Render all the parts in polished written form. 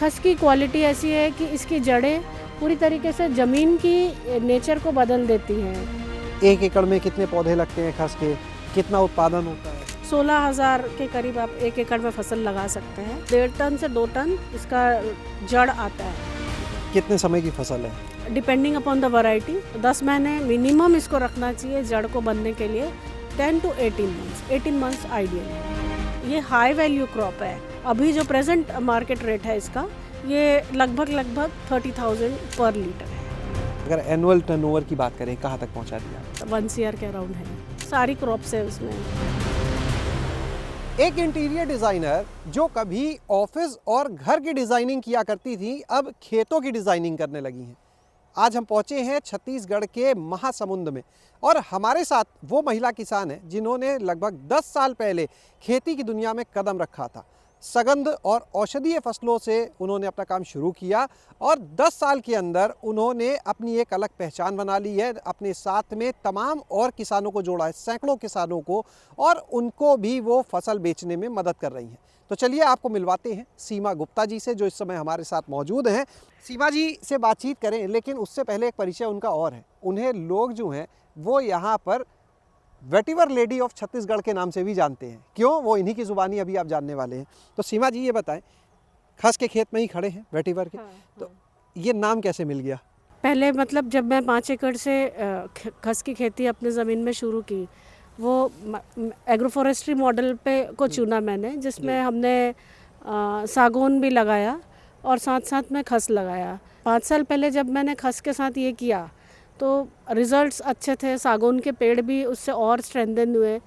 खस की क्वालिटी ऐसी है कि इसकी जड़ें पूरी तरीके से ज़मीन की नेचर को बदल देती हैं। 1 एकड़ में कितने पौधे लगते हैं खस के, कितना उत्पादन होता है? 16,000 के करीब आप 1 एकड़ में फसल लगा सकते हैं। 1.5 टन से 2 टन इसका जड़ आता है। कितने समय की फसल है? डिपेंडिंग अपॉन द वैरायटी 10 महीने मिनिमम इसको रखना चाहिए जड़ को बनने के लिए। 10 to 18 मंथ्स, 18 मंथ्स आइडियल है। ये हाई वैल्यू क्रॉप है। अभी जो प्रेजेंट मार्केट रेट है इसका, ये लगभग 30,000 पर लीटर है। अगर एनुअल टर्नओवर की बात करें, कहाँ तक पहुँचा दिया? 1 CR के अराउंड है। सारी क्रॉप्स है उसमें। एक इंटीरियर डिज़ाइनर जो कभी ऑफिस और घर की डिज़ाइनिंग किया करती थी, अब खेतों की डिज़ाइनिंग करने लगी हैं। आज हम पहुंचे हैं छत्तीसगढ़ के महासमुंद में और हमारे साथ वो महिला किसान हैं जिन्होंने लगभग 10 साल पहले खेती की दुनिया में कदम रखा था। सगंध और औषधीय फसलों से उन्होंने अपना काम शुरू किया और 10 साल के अंदर उन्होंने अपनी एक अलग पहचान बना ली है। अपने साथ में तमाम और किसानों को जोड़ा है, सैकड़ों किसानों को, और उनको भी वो फसल बेचने में मदद कर रही हैं। तो चलिए आपको मिलवाते हैं सीमा गुप्ता जी से, जो इस समय हमारे साथ मौजूद हैं। सीमा जी से बातचीत करें, लेकिन उससे पहले एक परिचय उनका और है। उन्हें लोग जो हैं वो यहाँ पर वेटिवर लेडी ऑफ छत्तीसगढ़ के नाम से भी जानते हैं। क्यों, वो इन्हीं की ज़ुबानी अभी आप जानने वाले हैं। तो सीमा जी ये बताएं, खस के खेत में ही खड़े हैं वेटिवर के, तो ये नाम कैसे मिल गया? पहले मतलब जब मैं 5 एकड़ से खस की खेती अपने ज़मीन में शुरू की, वो एग्रो फॉरेस्ट्री मॉडल पे को चुना मैंने, जिसमें हमने सागौन भी लगाया और साथ साथ में खस लगाया। 5 साल पहले जब मैंने खस के साथ ये किया तो रिज़ल्ट्स अच्छे थे। सागौन के पेड़ भी उससे और स्ट्रेंथन हुए।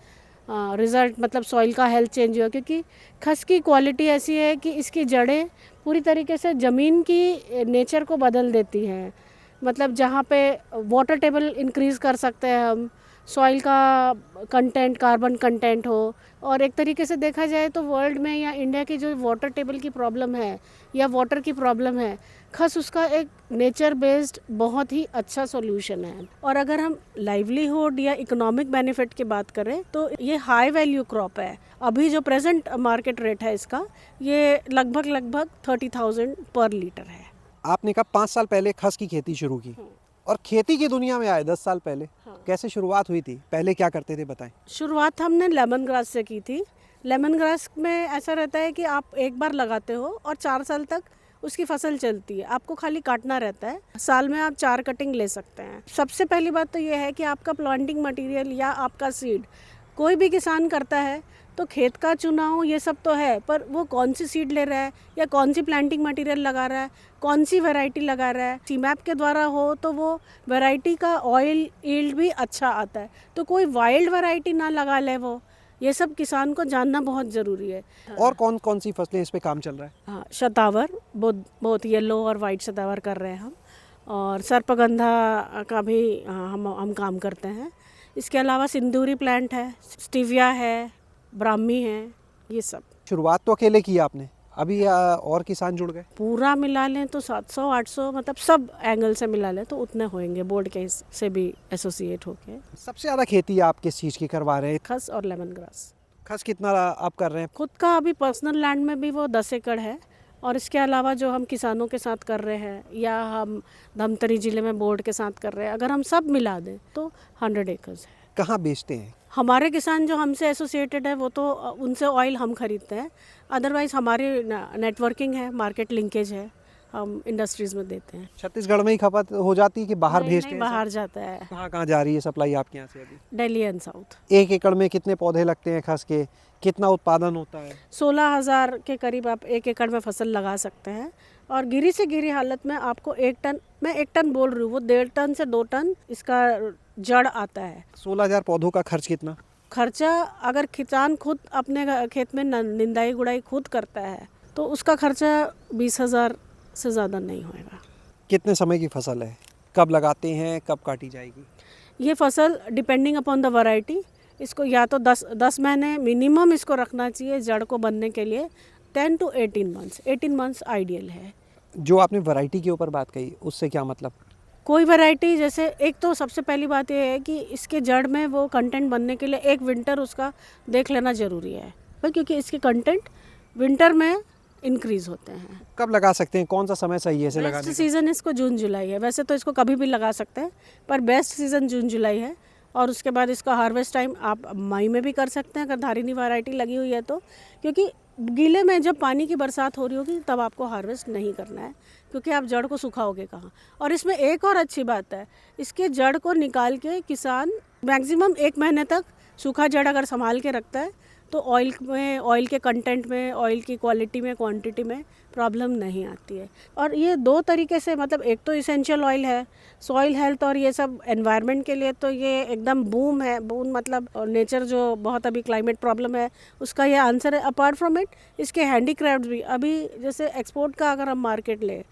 रिज़ल्ट मतलब सॉइल का हेल्थ चेंज हुआ, क्योंकि खस की क्वालिटी ऐसी है कि इसकी जड़ें पूरी तरीके से ज़मीन की नेचर को बदल देती हैं। मतलब जहाँ पे वाटर टेबल इंक्रीज़ कर सकते हैं हम, सॉइल का कंटेंट, कार्बन कंटेंट हो, और एक तरीके से देखा जाए तो वर्ल्ड में या इंडिया की जो वाटर टेबल की प्रॉब्लम है या वाटर की प्रॉब्लम है, खस उसका एक नेचर बेस्ड बहुत ही अच्छा सॉल्यूशन है। और अगर हम लाइवलीहुड या इकोनॉमिक बेनिफिट की बात करें तो ये हाई वैल्यू क्रॉप है। अभी जो प्रेजेंट मार्केट रेट है इसका, ये लगभग 30,000 पर लीटर है। आपने कहा 5 साल पहले खस की खेती शुरू की और खेती की दुनिया में आए 10 साल पहले। कैसे शुरुआत हुई थी? पहले क्या करते थे, बताएं। शुरुआत हमने लेमन ग्रास से की थी। लेमन ग्रास में ऐसा रहता है कि आप एक बार लगाते हो और 4 साल तक उसकी फसल चलती है। आपको खाली काटना रहता है। साल में आप 4 कटिंग ले सकते हैं। सबसे पहली बात तो ये है कि आपका प्लांटिंग मटेरियल या आपका सीड कोई भी किसान करता है तो खेत का चुनाव ये सब तो है, पर वो कौन सी सीड ले रहा है या कौन सी प्लांटिंग मटेरियल लगा रहा है, कौन सी वैरायटी लगा रहा है। सीमैप के द्वारा हो तो वो वैरायटी का ऑयल यील्ड भी अच्छा आता है। तो कोई वाइल्ड वैरायटी ना लगा ले वो, ये सब किसान को जानना बहुत ज़रूरी है। और कौन कौन सी फसलें इस पे काम चल रहा है? हाँ, शतावर बहुत येलो और वाइट शतावर कर रहे हैं हम, और सर्पगंधा का भी हम काम करते हैं। इसके अलावा सिंदूरी प्लांट है, स्टीविया है, ब्राह्मी है, ये सब। शुरुआत तो अकेले की आपने, अभी और किसान जुड़ गए? पूरा मिला लें तो 700-800, मतलब सब एंगल से मिला लें तो उतने होंगे, बोर्ड के से भी एसोसिएट होके। सबसे ज़्यादा खेती आप किस चीज़ की करवा रहे हैं? खस और लेमन ग्रास। खस कितना आप कर रहे हैं? खुद का अभी पर्सनल लैंड में भी वो 10 एकड़ है, और इसके अलावा जो हम किसानों के साथ कर रहे हैं या हम धमतरी ज़िले में बोर्ड के साथ कर रहे हैं, अगर हम सब मिला दें तो 100 एकर्स है। कहाँ बेचते हैं? हमारे किसान जो हमसे एसोसिएटेड है वो तो उनसे ऑयल हम खरीदते हैं। अदरवाइज़ हमारी नेटवर्किंग है, मार्केट लिंकेज है, हम इंडस्ट्रीज़ में देते हैं। छत्तीसगढ़ में ही खपत हो जाती है कि बाहर भेजते हैं? बाहर जाता है। कहाँ कहाँ जा रही है सप्लाई आपके यहाँ से अभी? Delhi and south. 1 एकड़ में कितने पौधे लगते हैं खस के, कितना उत्पादन होता है? 16,000 के करीब आप 1 एकड़ में फसल लगा सकते हैं, और गिरी से गिरी हालत में आपको 1 टन, मैं 1 टन बोल रही हूँ, वो 1.5 टन से 2 टन इसका जड़ आता है। 16,000 पौधों का खर्च कितना? खर्चा अगर किसान खुद अपने खेत में निंदाई गुड़ाई खुद करता है तो उसका खर्चा 20,000 से ज़्यादा नहीं होएगा। कितने समय की फसल है? कब लगाते हैं, कब काटी जाएगी? ये फसल डिपेंडिंग अपॉन द वैरायटी, इसको या तो 10 महीने मिनिमम इसको रखना चाहिए जड़ को बनने के लिए। 10 to 18 मंथ्स, 18 मंथ्स आइडियल है। जो आपने वैरायटी के ऊपर बात कही, उससे क्या मतलब? कोई वैरायटी, जैसे एक तो सबसे पहली बात ये है कि इसके जड़ में वो कंटेंट बनने के लिए एक विंटर उसका देख लेना ज़रूरी है, क्योंकि इसके कंटेंट विंटर में इंक्रीज़ होते हैं। कब लगा सकते हैं, कौन सा समय सही है इसे बेस्ट लगाने का? सीज़न इसको जून जुलाई है, वैसे तो इसको कभी भी लगा सकते हैं, पर बेस्ट सीज़न जून जुलाई है। और उसके बाद इसका हार्वेस्ट टाइम आप मई में भी कर सकते हैं अगर धारिनी वैरायटी लगी हुई है तो, क्योंकि गीले में जब पानी की बरसात हो रही होगी तब आपको हार्वेस्ट नहीं करना है, क्योंकि आप जड़ को सुखाओगे कहाँ। और इसमें एक और अच्छी बात है, इसके जड़ को निकाल के किसान मैक्सिमम 1 महीने तक सूखा जड़ अगर संभाल के रखता है तो ऑयल के कंटेंट में, ऑयल की क्वालिटी में, क्वांटिटी में प्रॉब्लम नहीं आती है। और ये 2 तरीके से, मतलब एक तो इसेंशियल ऑयल है, सॉइल हेल्थ और ये सब एनवायरनमेंट के लिए तो ये एकदम बूम है। बूम मतलब नेचर जो बहुत अभी क्लाइमेट प्रॉब्लम है उसका ये आंसर है। अपार्ट फ्रॉम इट इसके हैंडीक्राफ्ट भी, अभी जैसे एक्सपोर्ट का अगर हम मार्केट लें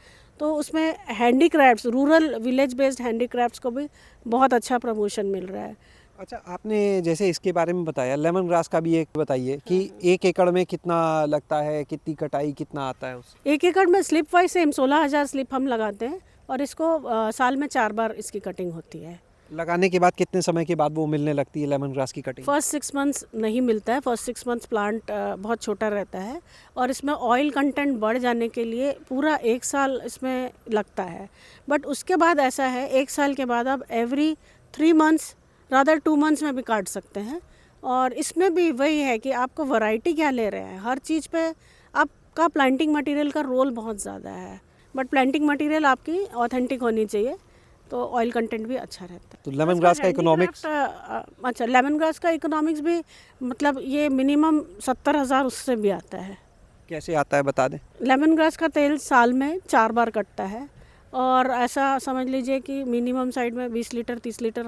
तो उसमें handicrafts, rural village based handicrafts को भी बहुत अच्छा प्रमोशन मिल रहा है। अच्छा, आपने जैसे इसके बारे में बताया, लेमन ग्रास का भी एक बताइए कि 1 एकड़ में कितना लगता है, कितनी कटाई, कितना आता है उससे? 1 एकड़ में स्लिप वाइज सेम 16,000 स्लिप हम लगाते हैं और इसको साल में 4 बार इसकी कटिंग होती है। लगाने के बाद कितने समय के बाद वो मिलने लगती है लेमन ग्रास की कटिंग? फर्स्ट 6 मंथ्स नहीं मिलता है। फर्स्ट 6 मंथ्स प्लांट बहुत छोटा रहता है और इसमें ऑयल कंटेंट बढ़ जाने के लिए पूरा 1 साल इसमें लगता है। बट उसके बाद ऐसा है, 1 साल के बाद आप एवरी 3 मंथ्स रादर 2 मंथ्स में भी काट सकते हैं। और इसमें भी वही है कि आपको वैरायटी क्या ले रहे हैं, हर चीज़ पे आपका प्लांटिंग मटेरियल का रोल बहुत ज़्यादा है। बट प्लांटिंग मटेरियल आपकी ऑथेंटिक होनी चाहिए तो ऑयल कंटेंट भी अच्छा रहता है। तो लेमन ग्रास का इकोनॉमिक्स? अच्छा, लेमन ग्रास का इकोनॉमिक्स भी मतलब ये मिनिमम 70,000 उससे भी आता है। कैसे आता है बता दें? लेमन ग्रास का तेल साल में 4 बार कटता है और ऐसा समझ लीजिए कि मिनिमम साइड में 20 लीटर 30 लीटर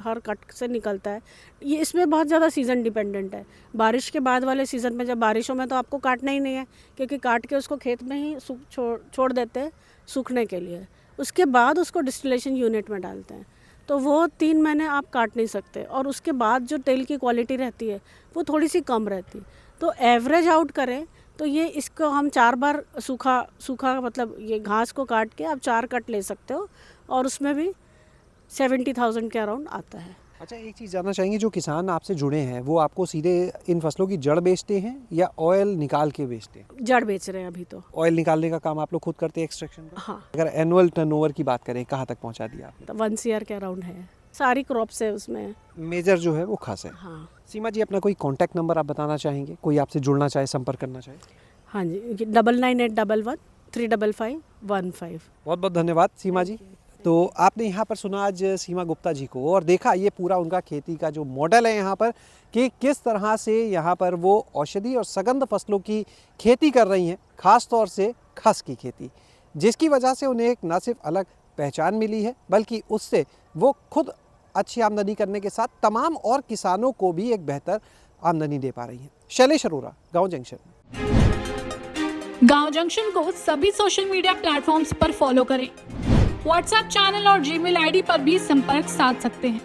हर कट से निकलता है। ये इसमें बहुत ज़्यादा सीज़न डिपेंडेंट है। बारिश के बाद वाले सीज़न में, जब बारिशों में तो आपको काटना ही नहीं है, क्योंकि काट के उसको खेत में ही छोड़ देते हैं सूखने के लिए। उसके बाद उसको डिस्टिलेशन यूनिट में डालते हैं, तो वो 3 महीने आप काट नहीं सकते। और उसके बाद जो तेल की क्वालिटी रहती है वो थोड़ी सी कम रहती। तो एवरेज आउट करें तो ये इसको हम 4 बार सूखा मतलब ये घास को काट के आप 4 कट ले सकते हो और उसमें भी 70,000 के अराउंड आता है। अच्छा, एक चीज़ जानना चाहेंगे, जो किसान आपसे जुड़े हैं वो आपको सीधे इन फसलों की जड़ बेचते हैं या ऑयल निकाल के बेचते हैं? जड़ बेच रहे हैं अभी तो। ऑयल निकालने का काम आप लोग खुद करते हैं, एक्सट्रैक्शन का? हाँ, अगर एनुअल टर्नओवर की बात करें, कहाँ तक पहुँचा दिया आपने? तो 1 CR के अराउंड है। सारी क्रॉप्स है उसमें। मेजर जो है वो खास है। हाँ सीमा जी, अपना कोई कॉन्टैक्ट नंबर आप बताना चाहेंगे, कोई आपसे जुड़ना चाहे, संपर्क करना चाहे? हाँ जी, 998111 35515। बहुत बहुत धन्यवाद सीमा जी। तो आपने यहाँ पर सुना आज सीमा गुप्ता जी को और देखा ये पूरा उनका खेती का जो मॉडल है यहाँ पर, कि किस तरह से यहाँ पर वो औषधि और सगंध फसलों की खेती कर रही हैं, खास तौर से खस की खेती, जिसकी वजह से उन्हें एक न सिर्फ अलग पहचान मिली है बल्कि उससे वो खुद अच्छी आमदनी करने के साथ तमाम और किसानों को भी एक बेहतर आमदनी दे पा रही हैं। शैलेश अरोरा, गाँव जंक्शन। गांव जंक्शन को सभी सोशल मीडिया प्लेटफॉर्म्स पर फॉलो करें। व्हाट्सएप चैनल और जीमेल आईडी पर भी संपर्क साध सकते हैं।